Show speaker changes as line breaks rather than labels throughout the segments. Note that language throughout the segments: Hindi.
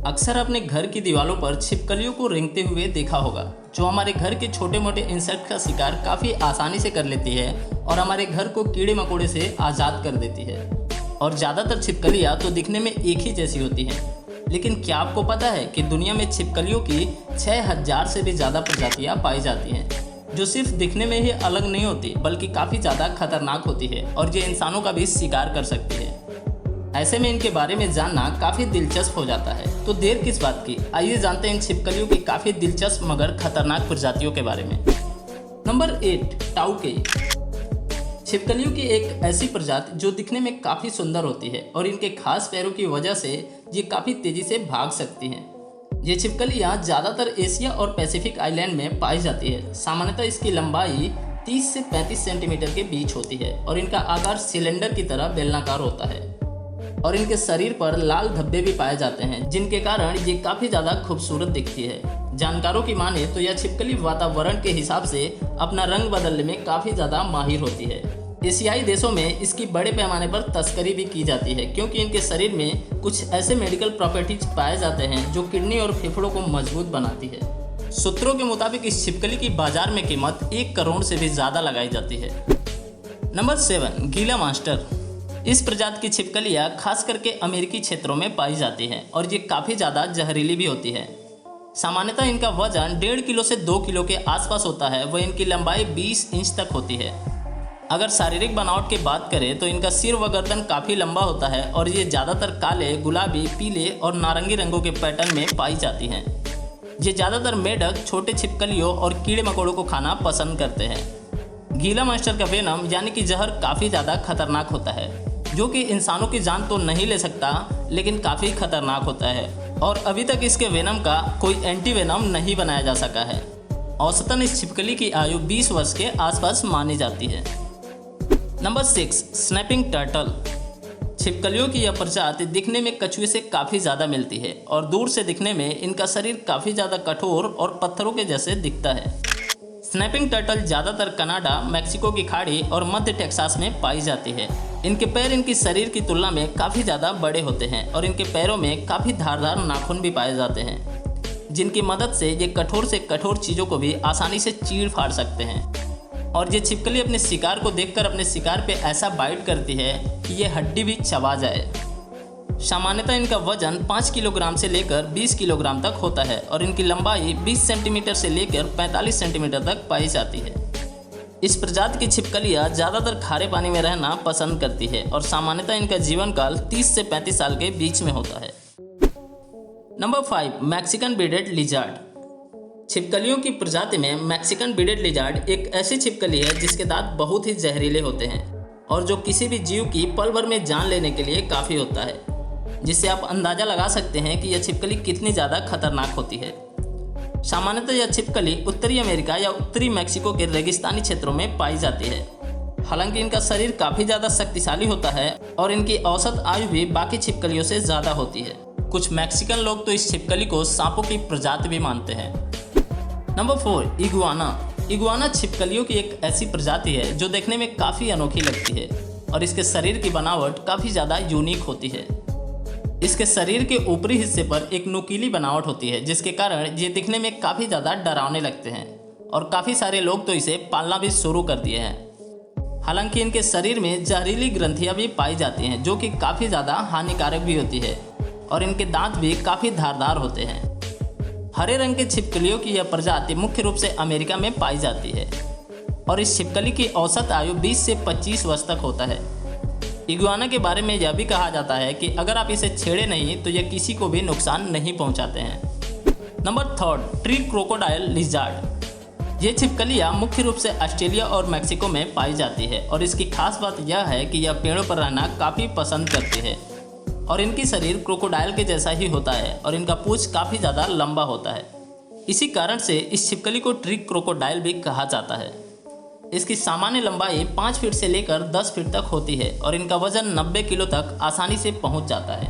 अक्सर अपने घर की दीवारों पर छिपकलियों को रेंगते हुए देखा होगा, जो हमारे घर के छोटे मोटे इंसेक्ट का शिकार काफ़ी आसानी से कर लेती है और हमारे घर को कीड़े मकोड़े से आज़ाद कर देती है। और ज़्यादातर छिपकलियाँ तो दिखने में एक ही जैसी होती हैं, लेकिन क्या आपको पता है कि दुनिया में छिपकलियों की 6000 से भी ज़्यादा प्रजातियाँ पाई जाती हैं, जो सिर्फ दिखने में ही अलग नहीं होती बल्कि काफ़ी ज़्यादा खतरनाक होती है और ये इंसानों का भी शिकार कर सकती है। ऐसे में इनके बारे में जानना काफ़ी दिलचस्प हो जाता है, तो देर किस बात की, आइए जानते हैं इन छिपकलियों की काफ़ी दिलचस्प मगर खतरनाक प्रजातियों के बारे में। नंबर 8, टाउके। छिपकलियों की एक ऐसी प्रजाति जो दिखने में काफ़ी सुंदर होती है और इनके खास पैरों की वजह से ये काफ़ी तेज़ी से भाग सकती हैं। ये छिपकलियाँ ज़्यादातर एशिया और पैसिफिक आइलैंड में पाई जाती है। सामान्यतः इसकी लंबाई 30 से 35 सेंटीमीटर के बीच होती है और इनका आकार सिलेंडर की तरह बेलनाकार होता है और इनके शरीर पर लाल धब्बे भी पाए जाते हैं, जिनके कारण ये काफ़ी ज़्यादा खूबसूरत दिखती है। जानकारों की माने तो यह छिपकली वातावरण के हिसाब से अपना रंग बदलने में काफ़ी ज़्यादा माहिर होती है। एशियाई देशों में इसकी बड़े पैमाने पर तस्करी भी की जाती है, क्योंकि इनके शरीर में कुछ ऐसे मेडिकल प्रॉपर्टीज पाए जाते हैं जो किडनी और फेफड़ों को मजबूत बनाती है। सूत्रों के मुताबिक इस छिपकली की बाजार में कीमत 1 करोड़ से भी ज़्यादा लगाई जाती है। नंबर 7, गीला मास्टर। इस प्रजाति की छिपकलियाँ खास करके अमेरिकी क्षेत्रों में पाई जाती हैं और ये काफ़ी ज़्यादा जहरीली भी होती है। सामान्यतः इनका वजन 1.5 किलो से 2 किलो के आसपास होता है। वह इनकी लंबाई 20 इंच तक होती है। अगर शारीरिक बनावट की बात करें तो इनका सिर व गर्दन काफ़ी लंबा होता है और ये ज़्यादातर काले, गुलाबी, पीले और नारंगी रंगों के पैटर्न में पाई जाती हैं। ये ज़्यादातर मेढक, छोटे छिपकलियों और कीड़े मकोड़ों को खाना पसंद करते हैं। गीला मास्टर का वेनम यानी कि जहर काफ़ी ज़्यादा खतरनाक होता है, जो कि इंसानों की जान तो नहीं ले सकता लेकिन काफ़ी खतरनाक होता है और अभी तक इसके वेनम का कोई एंटी वेनम नहीं बनाया जा सका है। औसतन इस छिपकली की आयु 20 वर्ष के आसपास मानी जाती है। Number 6, snapping turtle. छिपकलियों की यह प्रजाति दिखने में कछुए से काफ़ी ज़्यादा मिलती है और दूर से दिखने में इनका शरीर काफ़ी ज़्यादा कठोर और पत्थरों के जैसे दिखता है। स्नैपिंग टर्टल ज़्यादातर कनाडा, मैक्सिको की खाड़ी और मध्य टेक्सास में पाई जाती है। इनके पैर इनकी शरीर की तुलना में काफ़ी ज़्यादा बड़े होते हैं और इनके पैरों में काफ़ी धारदार नाखून भी पाए जाते हैं, जिनकी मदद से ये कठोर से कठोर चीज़ों को भी आसानी से चीर फाड़ सकते हैं। और ये छिपकली अपने शिकार को देखकर अपने शिकार पे ऐसा बाइट करती है कि ये हड्डी भी चबा जाए। सामान्यतः इनका वजन 5 किलोग्राम से लेकर 20 किलोग्राम तक होता है और इनकी लंबाई 20 सेंटीमीटर से लेकर 45 सेंटीमीटर तक पाई जाती है। इस प्रजाति की छिपकलियाँ ज़्यादातर खारे पानी में रहना पसंद करती है और सामान्यतः इनका जीवन काल 30 से 35 साल के बीच में होता है। Number 5, Mexican beaded lizard. छिपकलियों की प्रजाति में मैक्सिकन बीडेड लिजार्ड एक ऐसी छिपकली है जिसके दांत बहुत ही जहरीले होते हैं और जो किसी भी जीव की पल भर में जान लेने के लिए काफ़ी होता है, जिससे आप अंदाज़ा लगा सकते हैं कि यह छिपकली कितनी ज़्यादा खतरनाक होती है। सामान्यतः यह छिपकली उत्तरी अमेरिका या उत्तरी मैक्सिको के रेगिस्तानी क्षेत्रों में पाई जाती है। हालांकि इनका शरीर काफ़ी ज़्यादा शक्तिशाली होता है और इनकी औसत आयु भी बाकी छिपकलियों से ज़्यादा होती है। कुछ मैक्सिकन लोग तो इस छिपकली को सांपों की प्रजाति भी मानते हैं। Number 4, iguana. इगुआना छिपकलियों की एक ऐसी प्रजाति है जो देखने में काफ़ी अनोखी लगती है और इसके शरीर की बनावट काफ़ी ज़्यादा यूनिक होती है। इसके शरीर के ऊपरी हिस्से पर एक नुकीली बनावट होती है, जिसके कारण ये दिखने में काफ़ी ज़्यादा डरावने लगते हैं और काफ़ी सारे लोग तो इसे पालना भी शुरू कर दिए हैं। हालांकि इनके शरीर में जहरीली ग्रंथियाँ भी पाई जाती हैं, जो कि काफ़ी ज़्यादा हानिकारक भी होती है और इनके दांत भी काफ़ी धारदार होते हैं। हरे रंग के छिपकलियों की यह प्रजाति मुख्य रूप से अमेरिका में पाई जाती है और इस छिपकली की औसत आयु 20 से 25 वर्ष तक होता है। इगुआना के बारे में यह भी कहा जाता है कि अगर आप इसे छेड़े नहीं तो यह किसी को भी नुकसान नहीं पहुंचाते हैं। Number 3, tree crocodile lizard. ये छिपकलियाँ मुख्य रूप से ऑस्ट्रेलिया और मैक्सिको में पाई जाती है और इसकी खास बात यह है कि यह पेड़ों पर रहना काफ़ी पसंद करती है और इनकी शरीर क्रोकोडाइल के जैसा ही होता है और इनका पूंछ काफ़ी ज़्यादा लंबा होता है। इसी कारण से इस छिपकली को ट्री क्रोकोडाइल भी कहा जाता है। इसकी सामान्य लंबाई 5 फीट से लेकर 10 फीट तक होती है और इनका वजन 90 किलो तक आसानी से पहुंच जाता है।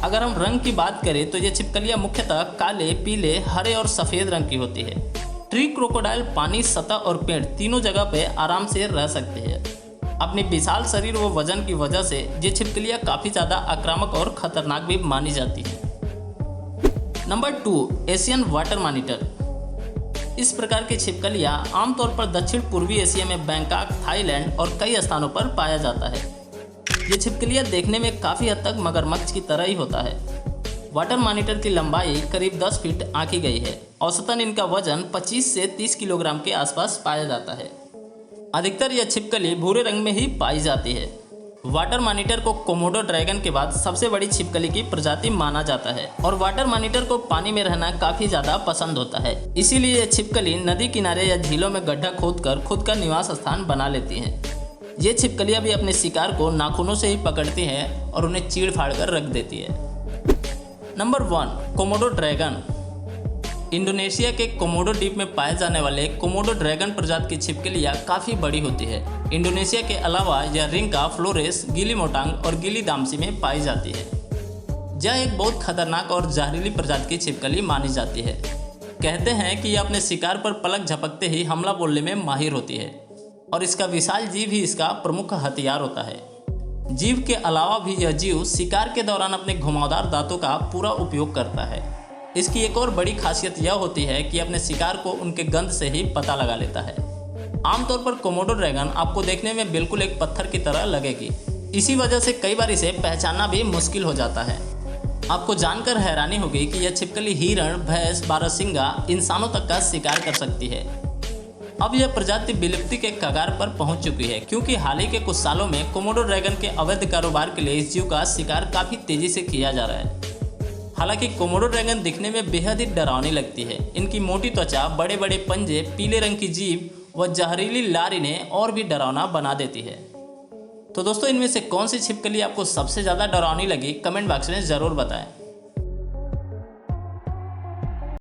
अगर हम रंग की बात करें तो ये छिपकलियाँ मुख्यतः काले, पीले, हरे और सफ़ेद रंग की होती है। ट्री क्रोकोडाइल पानी, सतह और पेड़ तीनों जगह पे आराम से रह सकते हैं। अपने विशाल शरीर व वजन की वजह से ये छिपकलियाँ काफ़ी ज़्यादा आक्रामक और ख़तरनाक भी मानी जाती हैं। Number 2, Asian water monitor. इस प्रकार की छिपकलियाँ आमतौर पर दक्षिण पूर्वी एशिया में बैंकॉक, थाईलैंड और कई स्थानों पर पाया जाता है। ये छिपकलियाँ देखने में काफ़ी हद तक मगरमच्छ की तरह ही होता है। वाटर मॉनिटर की लंबाई करीब 10 फीट आंकी गई है। औसतन इनका वजन 25 से 30 किलोग्राम के आसपास पाया जाता है। अधिकतर यह छिपकली भूरे रंग में ही पाई जाती है। वाटर मॉनिटर को कोमोडो ड्रैगन के बाद सबसे बड़ी छिपकली की प्रजाति माना जाता है और वाटर मॉनिटर को पानी में रहना काफ़ी ज़्यादा पसंद होता है। इसीलिए यह छिपकली नदी किनारे या झीलों में गड्ढा खोदकर खुद का निवास स्थान बना लेती हैं। ये छिपकलियाँ भी अपने शिकार को नाखूनों से ही पकड़ती हैं और उन्हें चीड़ फाड़ कर रख देती है। Number 1, Komodo dragon. इंडोनेशिया के कोमोडो द्वीप में पाए जाने वाले कोमोडो ड्रैगन प्रजाति की छिपकलियाँ काफ़ी बड़ी होती है। इंडोनेशिया के अलावा यह रिंका, फ्लोरेस, गीली मोटांग और गीली दामसी में पाई जाती है। यह एक बहुत खतरनाक और जहरीली प्रजाति की छिपकली मानी जाती है। कहते हैं कि यह अपने शिकार पर पलक झपकते ही हमला बोलने में माहिर होती है और इसका विशाल जीव ही इसका प्रमुख हथियार होता है। जीव के अलावा भी यह जीव शिकार के दौरान अपने घुमावदार दांतों का पूरा उपयोग करता है। इसकी एक और बड़ी खासियत यह होती है कि अपने शिकार को उनके गंध से ही पता लगा लेता है। आमतौर पर कोमोडो ड्रैगन आपको देखने में बिल्कुल एक पत्थर की तरह लगेगी। इसी वजह से कई बार इसे पहचानना भी मुश्किल हो जाता है। आपको जानकर हैरानी होगी कि यह छिपकली हिरण, भैंस, बारहसिंगा, इंसानों तक का शिकार कर सकती है। अब यह प्रजाति विलुप्ति के कगार पर पहुंच चुकी है क्योंकि हाल ही के कुछ सालों में कोमोडो ड्रैगन के अवैध कारोबार के लिए इस जीव का शिकार काफ़ी तेजी से किया जा रहा है। हालांकि कोमोडो ड्रैगन दिखने में बेहद ही डरावनी लगती है। इनकी मोटी त्वचा, बड़े बड़े पंजे, पीले रंग की जीभ व जहरीली लार इन्हें और भी डरावना बना देती है। तो दोस्तों, इनमें से कौन सी छिपकली आपको सबसे ज़्यादा डरावनी लगी, कमेंट बॉक्स में ज़रूर बताएं।